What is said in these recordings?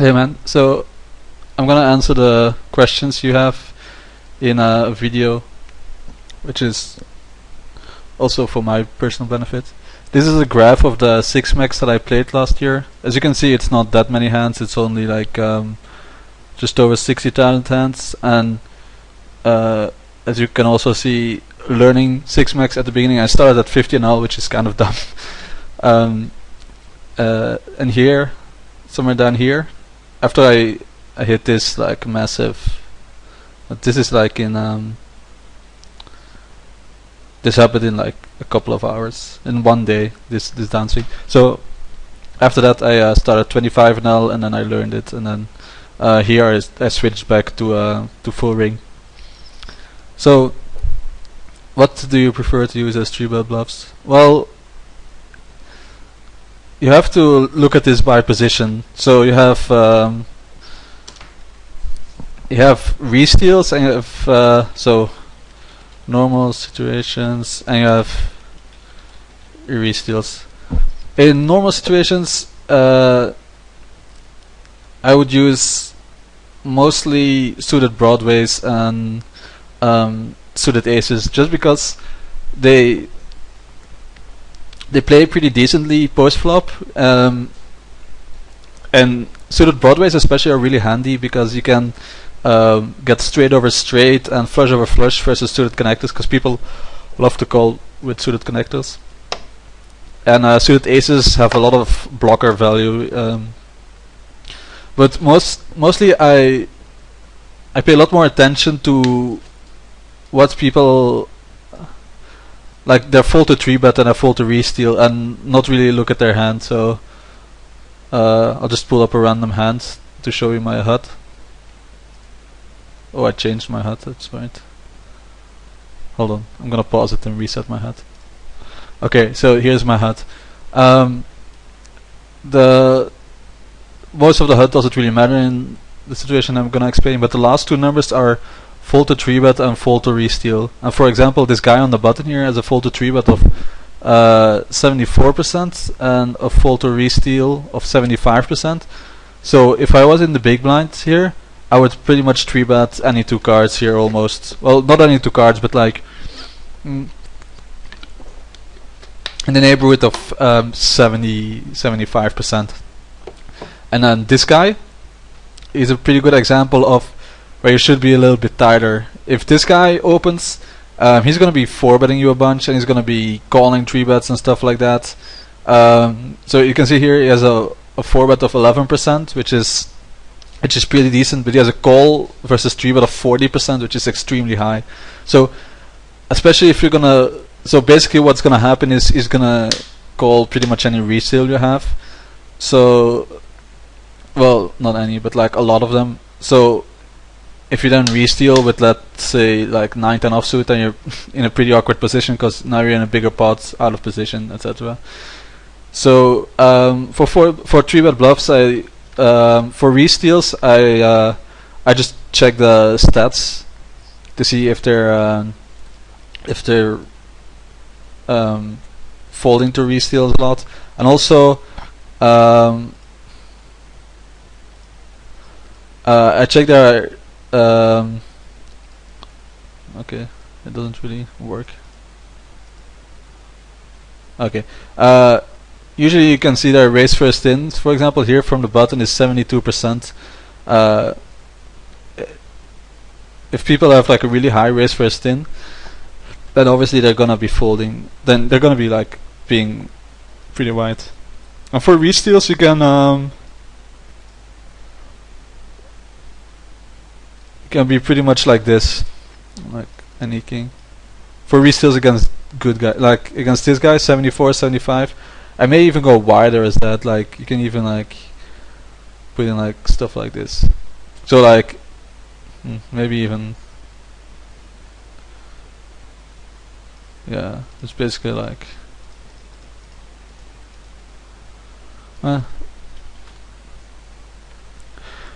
Hey man, so I'm gonna answer the questions you have in a video, which is also for my personal benefit. This is a graph of the 6 mechs that I played last year. As you can see, it's not that many hands, it's only like just over 60,000 hands, and as you can also see, learning 6 mechs at the beginning, I started at 50 NL, which is kind of dumb. And here, somewhere down here, after I hit this like massive, this is like in this happened in like a couple of hours in one day, this downswing. So after that I started 25 NL and then I learned it, and then here I switched back to full ring. So what do you prefer to use as 3-bet bluffs? Well, you have to look at this by position. So you have re-steals and you have so normal situations and you have re-steals. In normal situations, I would use mostly suited broadways and suited aces, just because they play pretty decently post flop, and suited broadways especially are really handy because you can get straight over straight and flush over flush versus suited connectors, because people love to call with suited connectors. And suited aces have a lot of blocker value, but mostly I pay a lot more attention to what people like. Their fold to 3-bet and a fold to re-steal, and not really look at their hand. So I'll just pull up a random hand to show you my HUD. Oh, I changed my HUD, that's right. Hold on, I'm gonna pause it and reset my HUD. Okay, so here's my HUD. The most of the HUD doesn't really matter in the situation I'm gonna explain, but the last two numbers are fold to 3-bet and fold to re-steal. And for example, this guy on the button here has a fold to 3-bet of 74% and a fold to re-steal of 75%. So if I was in the big blind here, I would pretty much 3-bet any two cards here almost. Well, not any two cards, but like in the neighborhood of 75%. And then this guy is a pretty good example of where you should be a little bit tighter. If this guy opens, he's going to be 4-betting you a bunch, and he's going to be calling 3-bets and stuff like that. So you can see here he has a 4-bet of 11%, which is pretty decent, but he has a call versus 3-bet of 40%, which is extremely high. So especially if you're gonna, so basically what's gonna happen is he's gonna call pretty much any re-steal you have. So, well, not any, but like a lot of them. So if you then re-steal with, let's say, like 9-10 offsuit, then you're in a pretty awkward position because now you're in a bigger pot, out of position, etc. So for 3-bet bluffs, for re-steals, I just check the stats to see if they're folding to re-steals a lot, and also I check their okay, it doesn't really work. Okay, usually you can see their raise first in. For example, here from the button is 72%. If people have like a really high raise first in, then obviously they're gonna be folding. Then they're gonna be like being pretty wide. And for re-steals, you can be pretty much like this, like any king. For re-steals against good guy, like against this guy, 74, 75. I may even go wider as that. Like you can even like put in like stuff like this. So like maybe even, yeah, it's basically like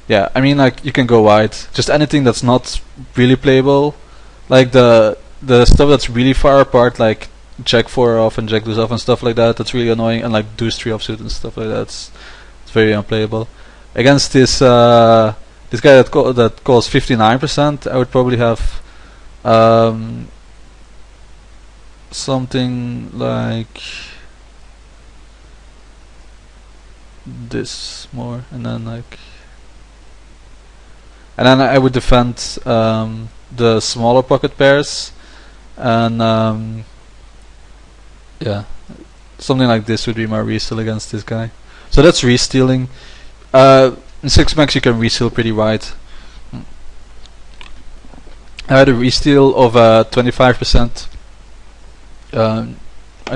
yeah, I mean, like you can go wide. Just anything that's not really playable, like the stuff that's really far apart, like jack 4 off and jack deuce off and stuff like that. That's really annoying, and like deuce 3 offsuit and stuff like that. It's very unplayable. Against this this guy that calls 59%, I would probably have something like this more, and then I would defend the smaller pocket pairs, and yeah, something like this would be my re-steal against this guy. So that's re-stealing. In 6-max you can re-steal pretty wide. I had a re-steal of 25%. I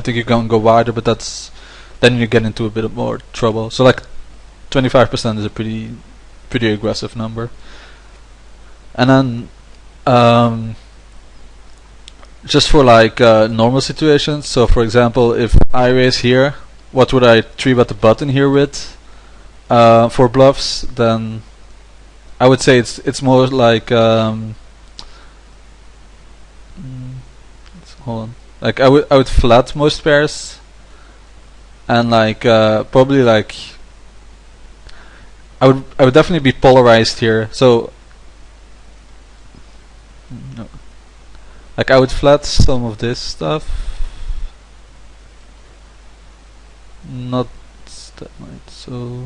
think you can go wider, but then you get into a bit more trouble. So like 25% is a pretty aggressive number. And then just for like normal situations. So for example, if I raise here, what would I 3-bet the button here with for bluffs? Then I would say it's more like hold on. Like I would flat most pairs, and like probably like I would definitely be polarized here. So no. Like I would flat some of this stuff, not that much. So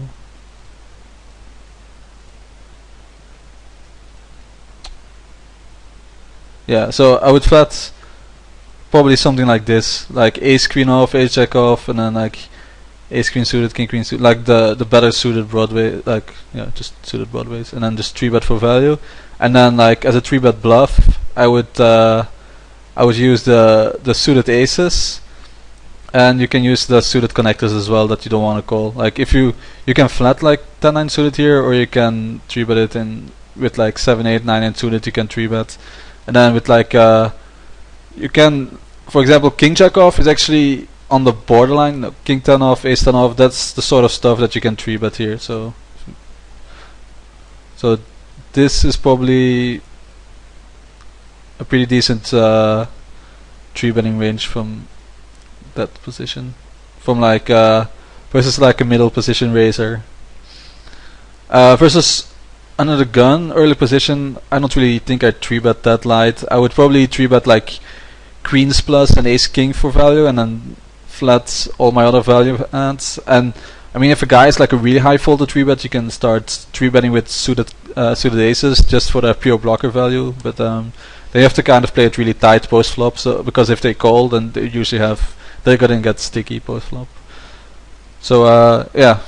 yeah, so I would flat probably something like this, like ace queen off, ace jack off, and then like ace queen suited, king queen suited, like the better suited Broadway, like yeah, just suited broadways, and then just 3-bet for value. And then like as a 3-bet bluff, I would use the suited aces, and you can use the suited connectors as well that you don't want to call. Like if you can flat like 10-9 suited here, or you can 3-bet it in with like 7-8 9-8 suited. You can 3-bet, and then with like you can, for example, king jack off is actually on the borderline. No, king 10 off, ace 10 off. That's the sort of stuff that you can 3-bet here. So this is probably a pretty decent 3-betting range from that position, from like versus like a middle position raiser. Versus another gun early position, I don't really think I'd 3-bet that light. I would probably 3-bet like queens plus and ace king for value, and then flat all my other value hands. And I mean, if a guy is like a really high folded 3-bet, you can start 3-betting with suited aces just for the pure blocker value. But they have to kind of play it really tight post flop, so because if they call, then they usually they're gonna get sticky post flop. So yeah,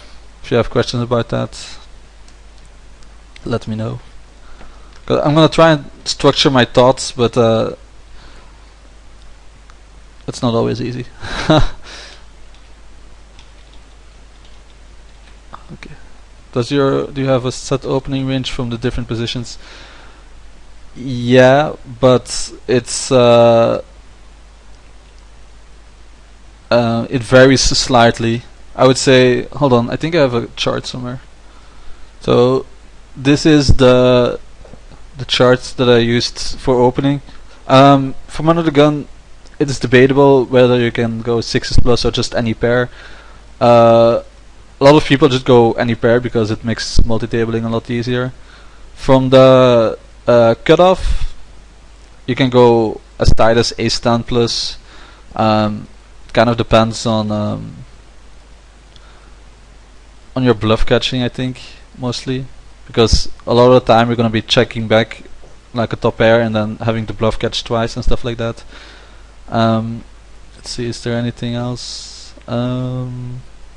if you have questions about that, let me know. I'm gonna try and structure my thoughts, but it's not always easy. Okay. Do you have a set opening range from the different positions? Yeah, but it's it varies slightly. I would say, hold on, I think I have a chart somewhere. So this is the chart that I used for opening. From under the gun, it is debatable whether you can go 6s plus or just any pair. A lot of people just go any pair because it makes multi-tabling a lot easier. From the cutoff, you can go as tight as ace 10 plus. Kind of depends on your bluff catching, I think, mostly, because a lot of the time you're gonna be checking back like a top pair and then having to bluff catch twice and stuff like that. Let's see, is there anything else? No,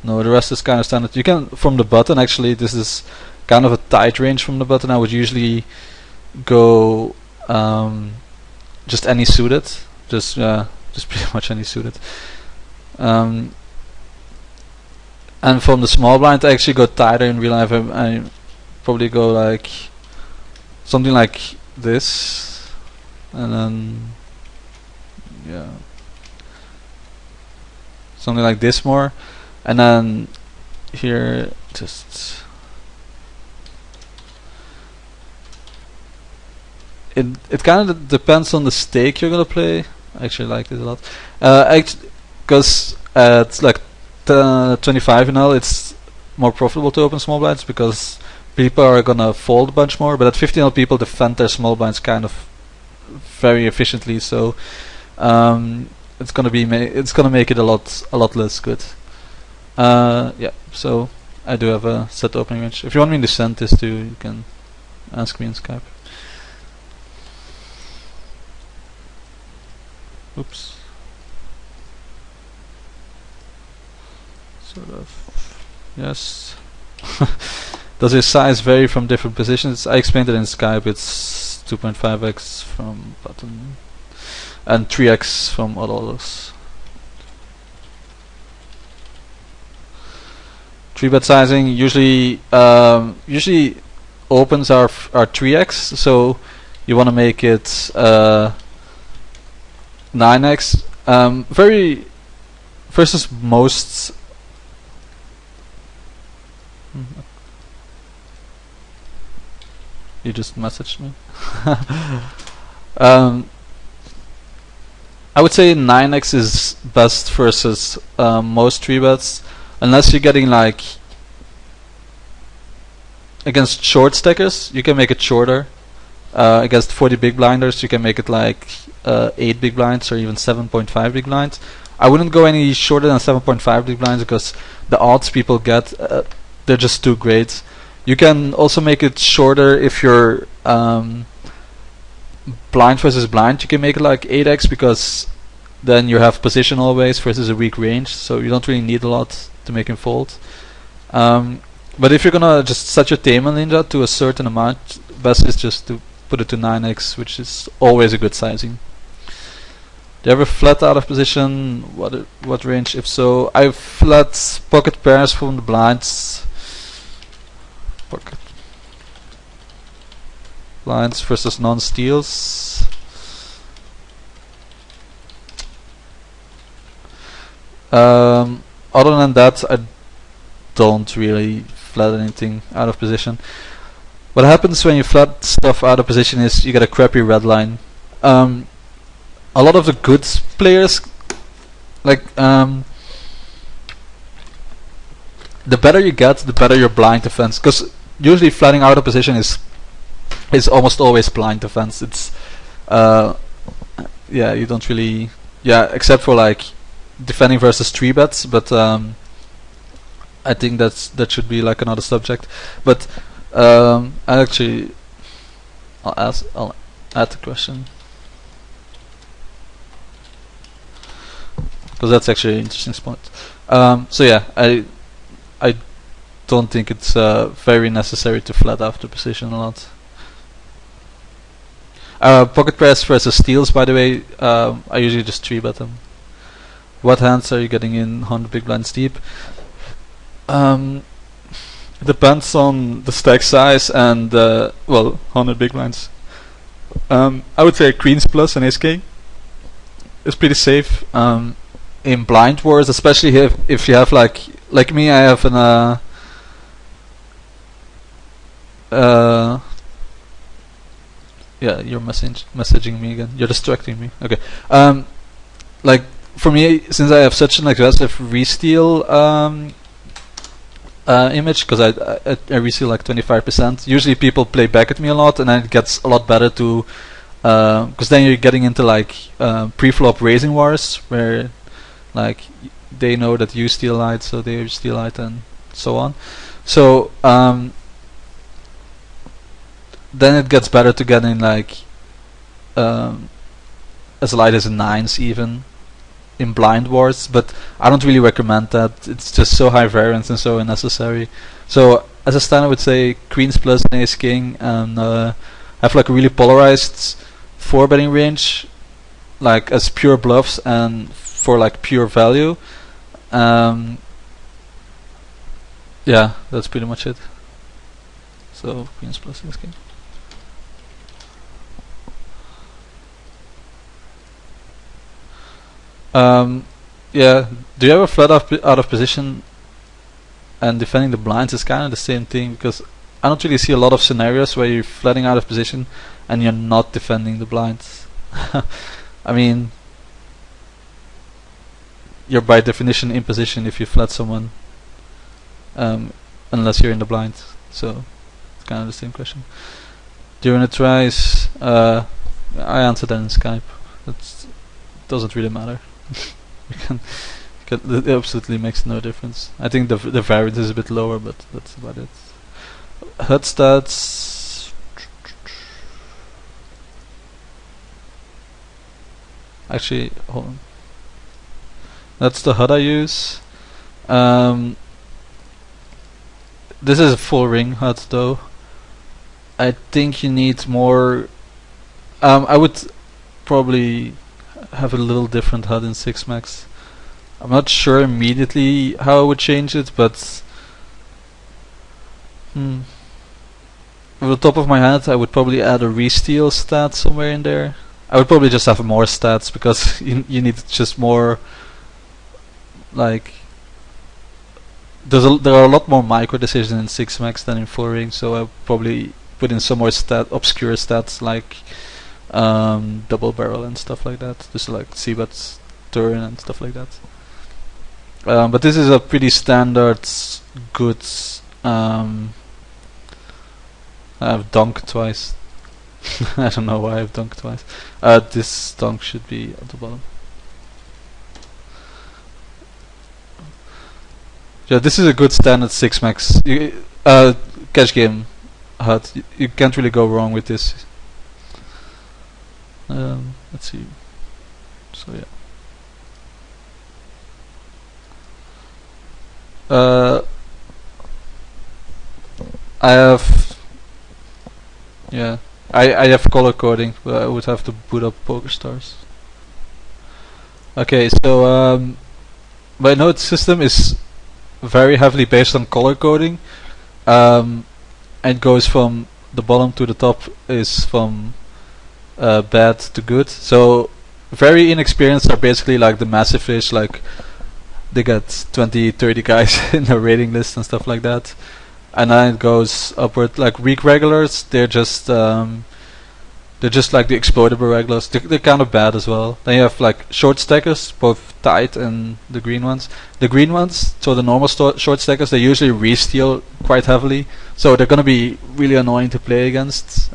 the rest is kind of standard. You can, from the button, actually, this is kind of a tight range from the button. I would usually go just any suited, just pretty much any suited. And from the small blind, I actually go tighter in real life. I probably go like something like this, and then yeah, something like this more, and then here just it kind of depends on the stake you're gonna play. I actually like this a lot, because it's like 25 and all. It's more profitable to open small blinds because people are gonna fold a bunch more. But at 1500 people defend their small blinds kind of very efficiently, so it's gonna make it a lot less good. Yeah, so I do have a set opening range. If you want me to send this to you, you can ask me in Skype. Oops. Sort of. Yes. Does your size vary from different positions? I explained it in Skype. It's 2.5x from button and 3x from others. 3-bet sizing usually opens are 3x, so you want to make it 9x. Very versus most. You just messaged me. I would say 9x is best versus most 3-bets, unless you're getting like against short stackers. You can make it shorter. Against 40 big blinders, you can make it like 8 big blinds or even 7.5 big blinds. I wouldn't go any shorter than 7.5 big blinds because the odds people get, they're just too great. You can also make it shorter if you're blind versus blind. You can make it like 8x because then you have position always versus a weak range, so you don't really need a lot to make him fold. But if you're gonna just set your Taman Ninja to a certain amount, best is just to put it to 9x, which is always a good sizing. Do you ever flat out of position? What range? If so, I've flat pocket pairs from the blinds. Pocket blinds versus non-steals. Other than that, I don't really flat anything out of position. What happens when you flat stuff out of position is you get a crappy red line. A lot of the good players, like the better you get, the better your blind defense. Because usually flatting out of position is almost always blind defense. It's yeah, you don't really, yeah, except for like defending versus 3-bets, but I think that should be like another subject. But I'll add the question because that's actually an interesting point. So yeah, I don't think it's very necessary to flat out the position a lot. Pocket press versus steals, by the way, I usually just 3-bet them. What hands are you getting in 100 big blinds deep? It depends on the stack size and well, 100 big blinds. I would say queens plus and ace king is pretty safe. In blind wars, especially if you have like me, I have an yeah, you're messaging me again. You're distracting me. Okay. Like for me, since I have such an aggressive re-steal image, because I re-steal like 25%. Usually people play back at me a lot, and then it gets a lot better to, because then you're getting into like pre-flop raising wars where like they know that you steal light, so they steal light and so on. So then it gets better to get in like as light as a 9s even in blind wars, but I don't really recommend that. It's just so high variance and so unnecessary. So as a stand, I would say queens plus and ace king, and have like a really polarized 4-betting range, like as pure bluffs and for like pure value. Yeah, that's pretty much it. So queens plus ace king. Yeah, do you ever flat out of position and defending the blinds is kind of the same thing, because I don't really see a lot of scenarios where you're flatting out of position and you're not defending the blinds. I mean, you're by definition in position if you flat someone. unless you're in the blind. So it's kind of the same question. During the tries, I answered that in Skype. It doesn't really matter. It absolutely makes no difference. I think the variance is a bit lower, but that's about it. HUD stats. Actually, hold on. That's the HUD I use. This is a full ring HUD though. I think you need more. I would probably have a little different HUD in 6 Max. I'm not sure immediately how I would change it, but off the top of my head, I would probably add a re-steal stat somewhere in there. I would probably just have more stats because you need just more. Like, there are a lot more micro decisions in 6 Max than in full ring, so I would probably put in some more obscure stats like double barrel and stuff like that, just like C-Bet's turn and stuff like that. But this is a pretty standard, good. I have dunk twice. I don't know why I've dunked twice. This dunk should be at the bottom. Yeah, this is a good standard 6 Max. Cash game HUD. You can't really go wrong with this. Let's see. So yeah. I have. Yeah, I have color coding, but I would have to boot up PokerStars. Okay, so my node system is very heavily based on color coding, and goes from the bottom to the top is from bad to good. So very inexperienced are basically like the massive fish, like they get 20, 30 guys in their rating list and stuff like that. And then it goes upward. Like weak regulars, they're just like the explodable regulars. They're kind of bad as well. Then you have like short stackers, both tight and the green ones. The green ones, so the normal short stackers, they usually re-steal quite heavily, so they're gonna be really annoying to play against.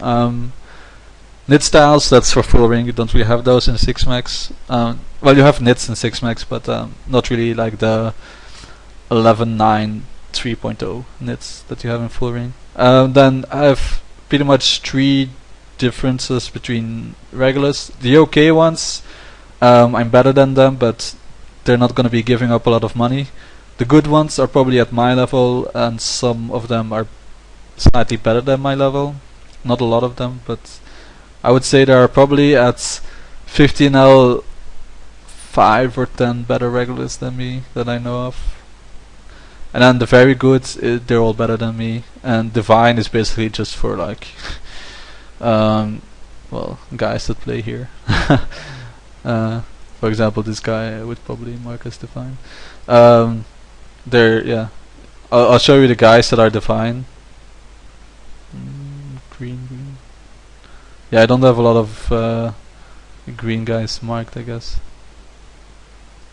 Nit styles, that's for full ring. You don't really have those in 6 Max. Well, you have nits in 6 Max, but not really like the 11.9 3.0 nits that you have in full ring. Then I have pretty much 3 differences between regulars. The okay ones, I'm better than them, but they're not going to be giving up a lot of money. The good ones are probably at my level, and some of them are slightly better than my level. Not a lot of them, but I would say there are probably at 15L 5 or 10 better regulars than me that I know of. And then the very good, they're all better than me. And Divine is basically just for like, well, guys that play here. For example, this guy I would probably mark as Divine. Yeah. I'll show you the guys that are Divine. Green. Yeah, I don't have a lot of green guys marked, I guess.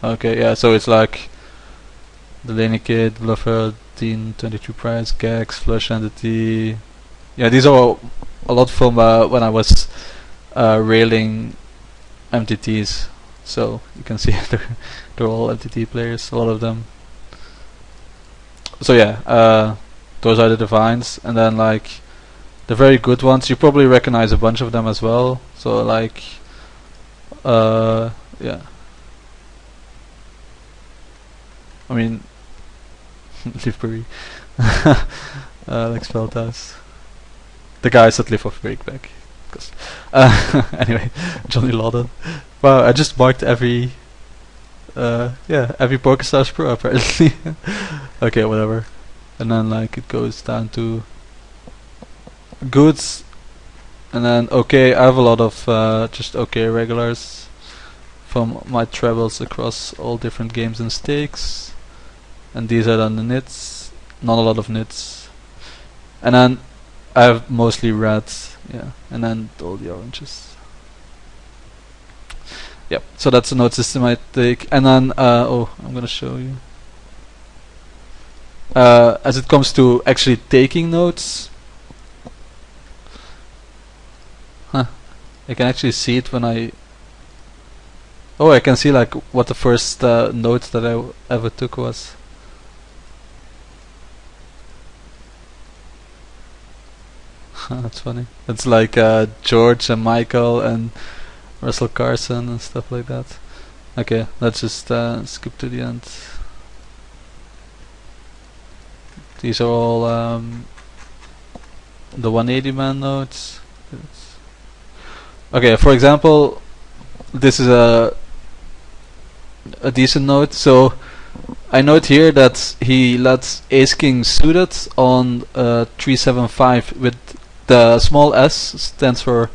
Okay, yeah, so it's like Delaney Kid, Bluffer, Dean, 22 Price, Gags, Flush Entity. Yeah, these are a lot from when I was railing MTTs. So you can see they're all MTT players, a lot of them. So yeah, those are the Divines, and then like the very good ones, you probably recognize a bunch of them as well. So like, yeah. I mean, Livebury, Alex Veldhuis, the guys that live off Breakback. Anyway, Johnny Lawden. Wow, I just marked every PokerStars Pro apparently. Okay, whatever. And then like it goes down to goods, and then okay. I have a lot of just okay regulars from my travels across all different games and stakes. And these are then the nits, not a lot of nits. And then I have mostly reds, yeah, and then all the oranges. Yep, so that's a node system I take. And then, I'm gonna show you. as it comes to actually taking notes, I can actually see it when I. Oh, I can see like what the first note that I ever took was. That's funny. It's like George and Michael and Russell Carson and stuff like that. Okay, let's just skip to the end. These are all the 180 man notes. Okay, for example, this is a decent note. So I note here that he lets Ace King suited on 375 with the small s stands for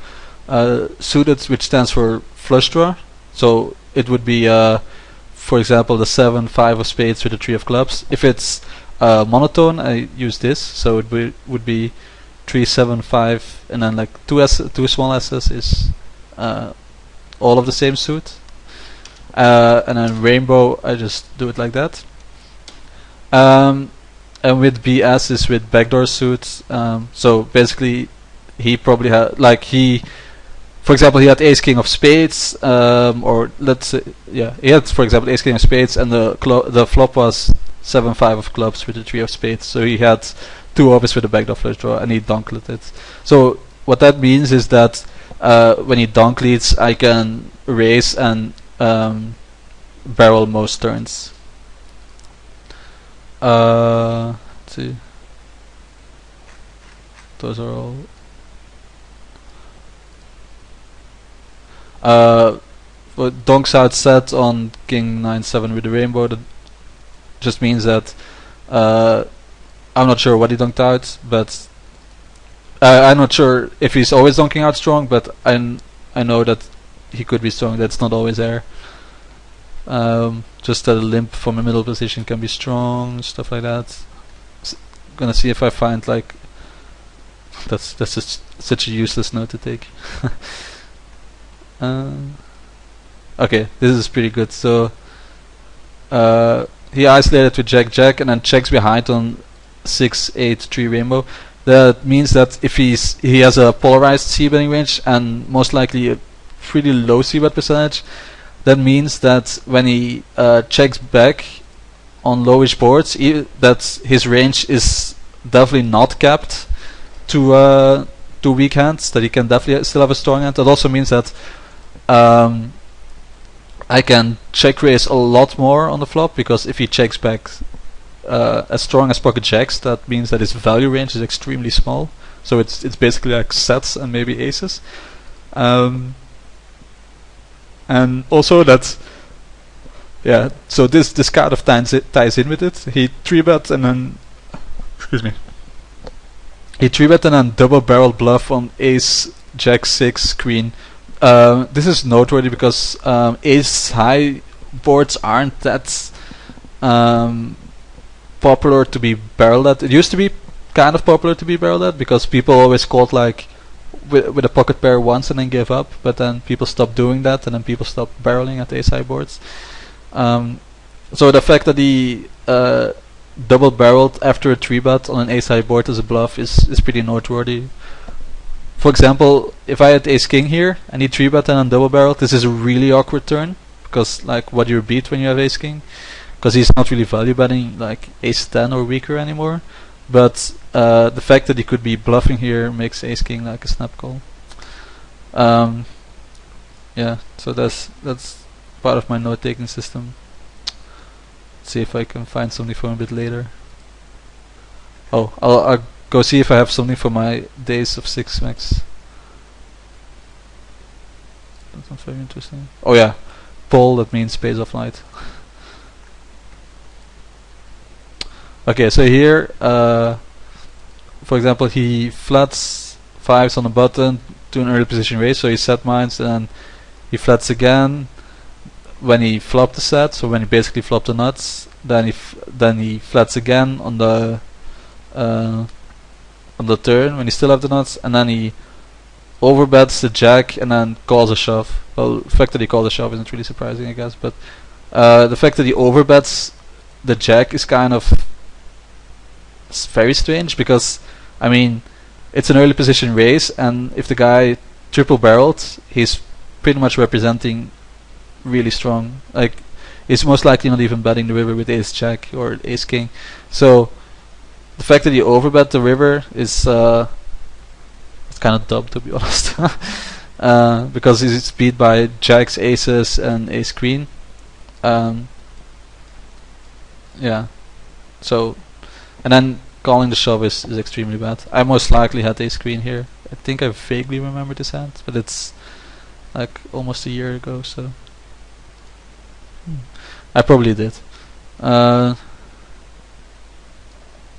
suited, which stands for flush draw. So it would be, for example, the 7-5 of spades with the 3 of clubs. If it's monotone, I use this. So it would be 3-7-5, and then like two small s's is all of the same suit. And then rainbow, I just do it like that. And with BS is with backdoor suits. So basically, he probably had for example, he had Ace King of spades, or let's say, yeah, he had, for example, Ace King of spades, and the flop was 7-5 of clubs with the 3 of spades. So he had 2 overs with a backdoor flush draw, and he donked it. So what that means is that when he donk leads, I can raise and barrel most turns. Let's see. Those are all. Donks out set on King 9-7 with the rainbow. That just means that I'm not sure what he donked out, but I'm not sure if he's always donking out strong. But I know that he could be strong. That's not always there. Just that a limp from a middle position can be strong, stuff like that. Gonna see if I find like that's just such a useless note to take. Okay, this is pretty good. So he isolated with Jack and then checks behind on 6-8-3 rainbow. That means that if he has a polarized c-betting range and most likely a pretty low c-bet percentage, that means that when he checks back on lowish boards, that his range is definitely not capped to weak hands. That he can definitely still have a strong hand. That also means that I can check raise a lot more on the flop, because if he checks back as strong as pocket jacks, that means that his value range is extremely small. So it's basically like sets and maybe aces. And also that, yeah. So this kind of ties in with it. He 3-bet and then, excuse me. He 3-bet and then double barrel bluff on Ace Jack 6 queen. This is noteworthy because Ace high boards aren't that popular to be barreled at. It used to be kind of popular to be barreled at because people always called like with a pocket pair once and then give up, but then people stopped doing that and then people stopped barreling at ace high boards. So the fact that he double barreled after a 3-bet on an ace high board as a bluff is pretty noteworthy. For example, if I had ace king here and he 3-bet and then double barreled, this is a really awkward turn, because like what do you beat when you have ace king? Because he's not really value betting like ace 10 or weaker anymore. But the fact that he could be bluffing here makes ace king like a snap call. Yeah, so that's part of my note taking system. Let's see if I can find something for him a bit later. Oh, I'll go see if I have something for my days of 6 max. That's not very interesting. Oh yeah, Paul, that means space of light. Okay, so here, for example, he flats 5s on the button to an early position raise, so he set mines and then he flats again when he flopped the set, so when he basically flopped the nuts, then he flats again on the turn when he still have the nuts, and then he overbets the jack and then calls a shove. Well, the fact that he calls a shove isn't really surprising, I guess, but the fact that he overbets the jack is kind of it's very strange because, I mean, it's an early position raise, and if the guy triple barreled, he's pretty much representing really strong. Like, he's most likely not even betting the river with ace jack or ace king. So the fact that you overbet the river is it's kind of dumb, to be honest. Because it's beat by jacks, aces, and ace queen. Yeah. So, and then calling the shove is extremely bad. I most likely had ace queen here. I think I vaguely remember this hand, but it's like almost a year ago, so I probably did.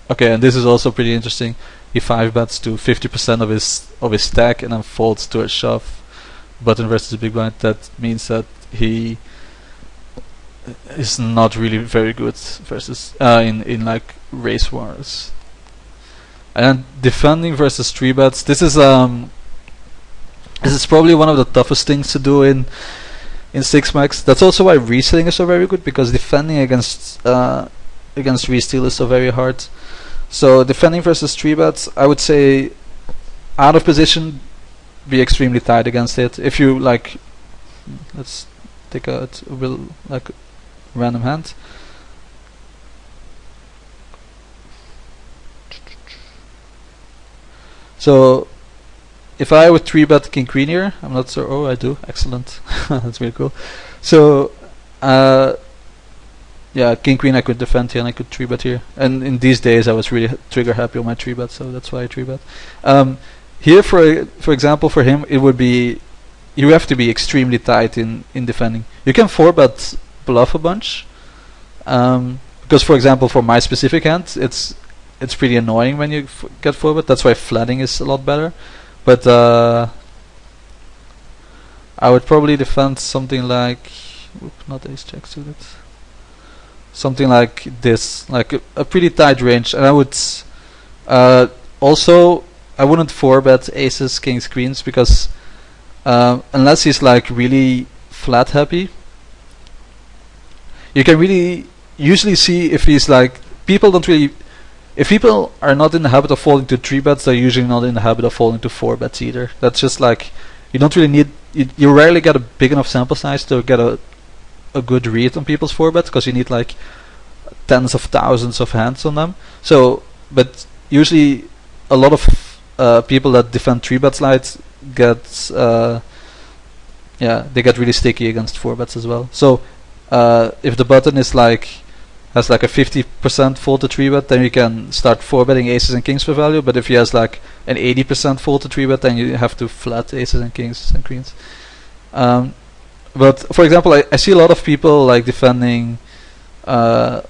Okay, and this is also pretty interesting. He 5-bets to 50% of his stack and then folds to a shove. Button versus the big blind. That means that he is not really very good versus in like race wars. And defending versus 3-bets. This is probably one of the toughest things to do in 6max. That's also why resetting is so very good, because defending against resteal is so very hard. So defending versus 3-bets, I would say out of position, be extremely tight against it. If you like, let's take a random hand. So if I would 3-bet king queen here, I'm not sure. Oh, I do. Excellent. That's really cool. So yeah, king queen I could defend here and I could 3-bet here. And in these days I was really trigger happy on my 3-bet, so that's why I 3-bet. Here, for example, for him it would be, you have to be extremely tight in defending. You can 4-bet bluff a bunch, because for example for my specific hand it's pretty annoying when you get 4-bet. That's why flatting is a lot better. But I would probably defend something like, not ace jack suited, something like this, like a pretty tight range. And I would also, I wouldn't 4-bet aces, kings, queens, because unless he's like really flat happy, you can really usually see if he's like, people don't really, if people are not in the habit of folding to 3-bets, they're usually not in the habit of folding to 4-bets either. That's just like, you don't really need, you rarely get a big enough sample size to get a good read on people's 4-bets, because you need like tens of thousands of hands on them. So, but usually a lot of people that defend 3-bets light get they get really sticky against 4-bets as well. So if the button is like, has like a 50% fold to 3-bet, then you can start 4-betting aces and kings for value. But if he has like an 80% fold to 3-bet, then you have to flat aces and kings and queens. But for example, I see a lot of people like defending, well,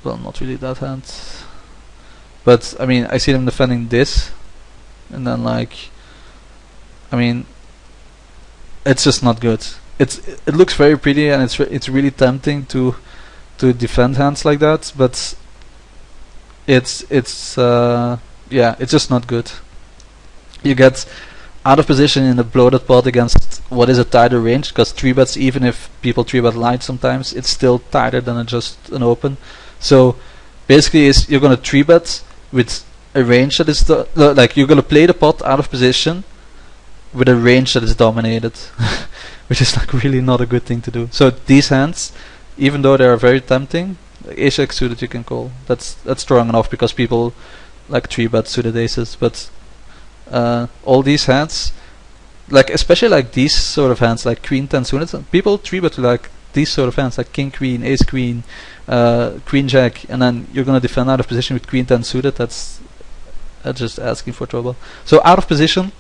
not really that hand, but I mean I see them defending this, and then like, I mean, it's just not good. It looks very pretty, and it's really tempting to defend hands like that, but it's just not good. You get out of position in a bloated pot against what is a tighter range, because 3-bets, even if people 3-bet light sometimes, it's still tighter than just an open. So basically you're going to 3-bet with a range that is like, you're going to play the pot out of position with a range that is dominated, which is like really not a good thing to do. So these hands, even though they are very tempting, ace jack suited you can call. That's strong enough because people like 3-bet suited aces. But all these hands, like especially like these sort of hands, like queen 10 suited, people 3-bet like these sort of hands, like king queen, ace queen, queen jack, and then you're gonna defend out of position with queen 10 suited. That's just asking for trouble. So out of position,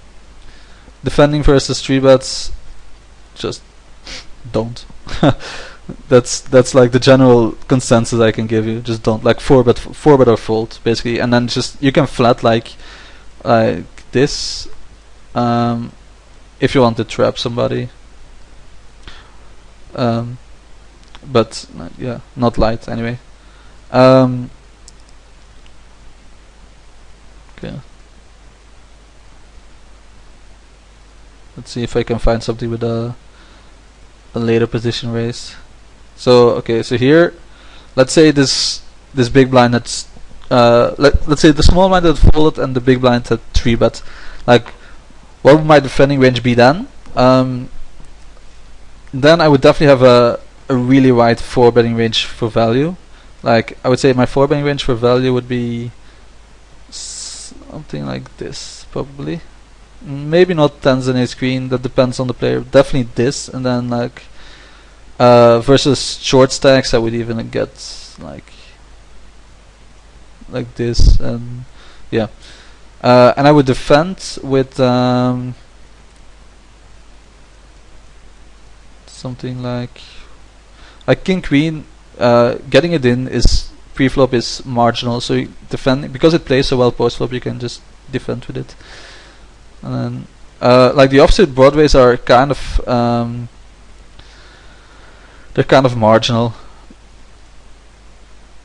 defending versus 3-bets, just don't. That's like the general consensus I can give you. Just don't, like 4-bet or fold basically, and then just you can flat like this if you want to trap somebody, but yeah, not light anyway. Okay, let's see if I can find something with a later position raise. So okay, so here, let's say this big blind that's let's say the small blind had folded and the big blind had 3-bet. Like, what would my defending range be then? Then I would definitely have a really wide 4-betting range for value. Like, I would say my 4-betting range for value would be something like this, probably. Maybe not tens and ace queen, that depends on the player. Definitely this, and then like versus short stacks, I would even get like this, and yeah. And I would defend with something like king queen. Getting it in is pre-flop is marginal, so you defend because it plays so well post-flop. You can just defend with it. And then, like the offsuit broadways are kind of they're kind of marginal.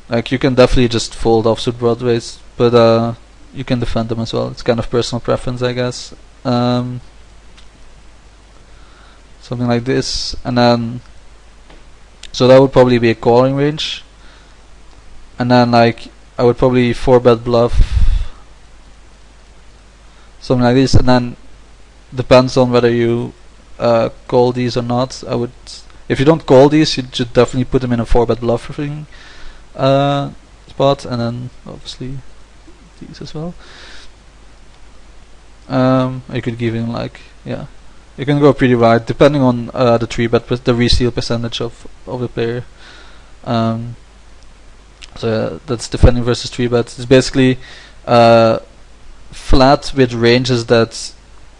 Like you can definitely just fold offsuit broadways, but you can defend them as well. It's kind of personal preference, I guess. Something like this, and then so that would probably be a calling range. And then like I would probably 4-bet bluff. Something like this, and then depends on whether you call these or not. I would, if you don't call these, you should definitely put them in a 4-bet bluffing spot, and then obviously these as well. You could give him like, yeah, you can go pretty wide depending on the 3-bet, the reseal percentage of the player. So that's defending versus 3-bet. It's basically flat with ranges that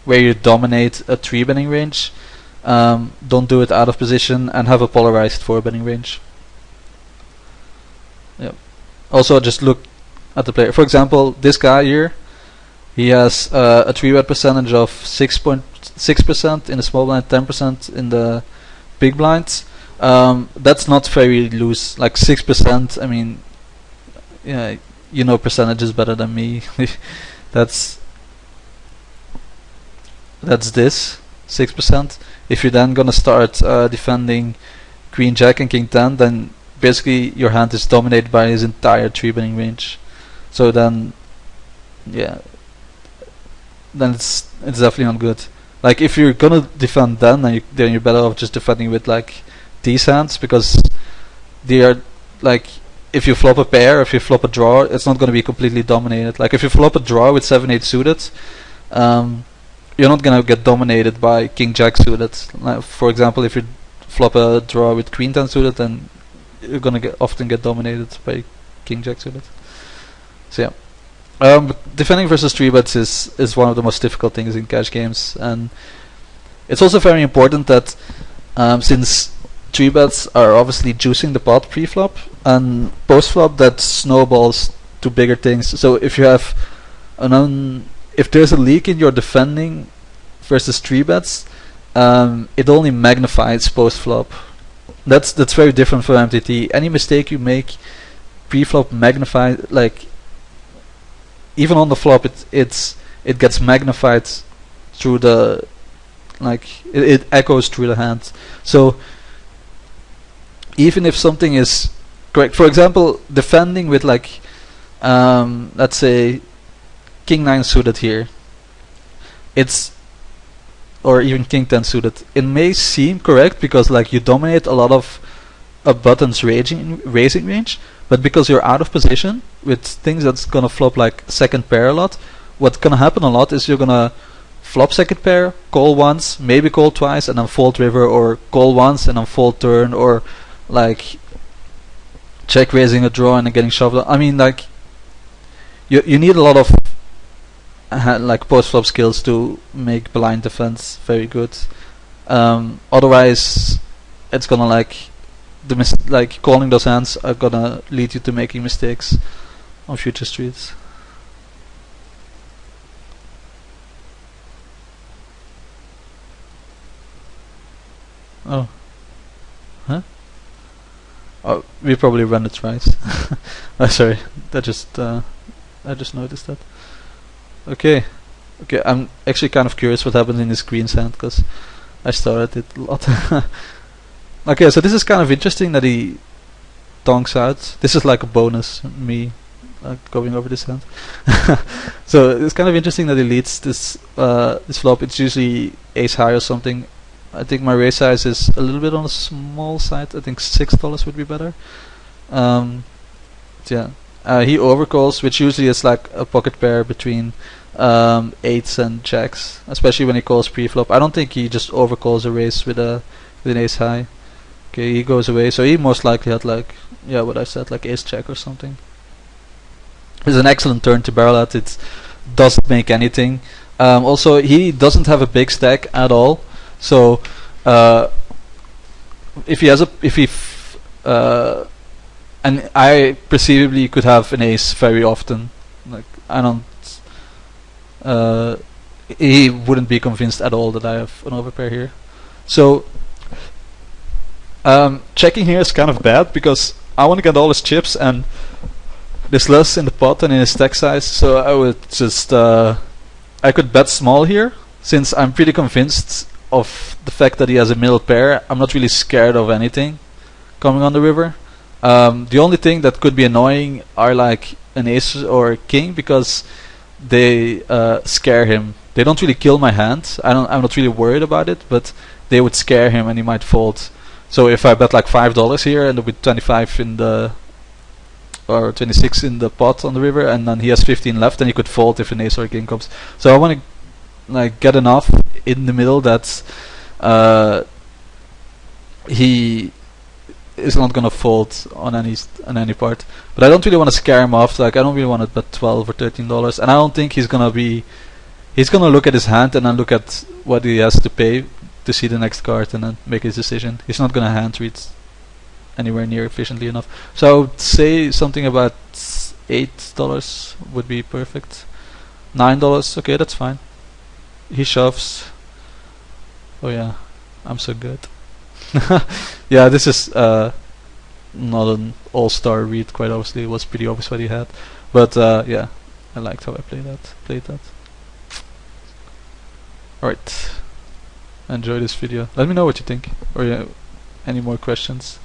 where you dominate a 3-betting range. Don't do it out of position, and have a polarized 4-betting range. Yep. Also, just look at the player. For example, this guy here, he has a 3-bet percentage of 6.6% in the small blind, 10% in the big blinds. That's not very loose. Like 6%. I mean, yeah, you know percentages better than me. That's this 6%. If you're then gonna start defending Queen Jack and King 10, then basically your hand is dominated by his entire 3-betting range. So then, yeah, then it's definitely not good. Like if you're gonna defend then you're better off just defending with like these hands, because they are like, if you flop a pair, if you flop a draw, it's not going to be completely dominated. Like if you flop a draw with 7-8 suited, you're not going to get dominated by King Jack suited. Like for example, if you flop a draw with Queen 10 suited, then you're going to often get dominated by King Jack suited. So yeah, defending versus 3-bets is one of the most difficult things in cash games, and it's also very important that since 3-bets are obviously juicing the pot pre-flop, and post-flop that snowballs to bigger things. So if you have if there's a leak in your defending versus 3-bets, it only magnifies post-flop. That's very different for MTT. Any mistake you make pre-flop magnifies, like even on the flop it gets magnified through the, like it echoes through the hand. So even if something is correct, for example, defending with like let's say King 9 suited here, or even King 10 suited, it may seem correct because like you dominate a lot of a button's raising range, but because you're out of position with things that's gonna flop like second pair a lot, what's gonna happen a lot is you're gonna flop second pair, call once, maybe call twice, and then fold river, or call once and then fold turn, or like check raising a draw and then getting shoved. I mean, like you need a lot of like post flop skills to make blind defense very good. Otherwise, it's gonna like like calling those hands are gonna lead you to making mistakes on future streets. Oh, huh? Oh, we probably ran it right. Oh, sorry, I just noticed that. Okay, I'm actually kind of curious what happened in this Queen's hand, because I started it a lot. Okay, so this is kind of interesting that he donks out. This is like a bonus, me going over this hand. So it's kind of interesting that he leads this this flop. It's usually ace high or something. I think my raise size is a little bit on the small side. I think $6 would be better. Yeah, he overcalls, which usually is like a pocket pair between eights and jacks, especially when he calls pre-flop. I don't think he just overcalls a raise with an ace high. Okay, he goes away, so he most likely had like, yeah, what I said, like ace jack or something. It's an excellent turn to barrel at. It doesn't make anything. Also, he doesn't have a big stack at all. So if he has and I perceivably could have an ace very often. Like I don't. He wouldn't be convinced at all that I have an overpair here. So checking here is kind of bad because I want to get all his chips and there's less in the pot and in his stack size. So I would just I could bet small here since I'm pretty convinced of the fact that he has a middle pair. I'm not really scared of anything coming on the river. The only thing that could be annoying are like an ace or a king because they scare him. They don't really kill my hand. I'm not really worried about it, but they would scare him and he might fold. So if I bet like $5 here and with 25 in the or 26 in the pot on the river, and then he has 15 left, then he could fold if an ace or a king comes. So I want to like get enough in the middle that he is not gonna fold on any part. But I don't really want to scare him off. Like I don't really want to bet $12 or $13, and I don't think he's gonna be. He's gonna look at his hand and then look at what he has to pay to see the next card and then make his decision. He's not gonna hand read anywhere near efficiently enough. So I would say something about $8 would be perfect. $9, okay, that's fine. He shoves. Oh yeah, I'm so good. Yeah, this is not an all-star read. Quite obviously, it was pretty obvious what he had, but yeah, I liked how I played that. Alright, enjoy this video. Let me know what you think, or any more questions.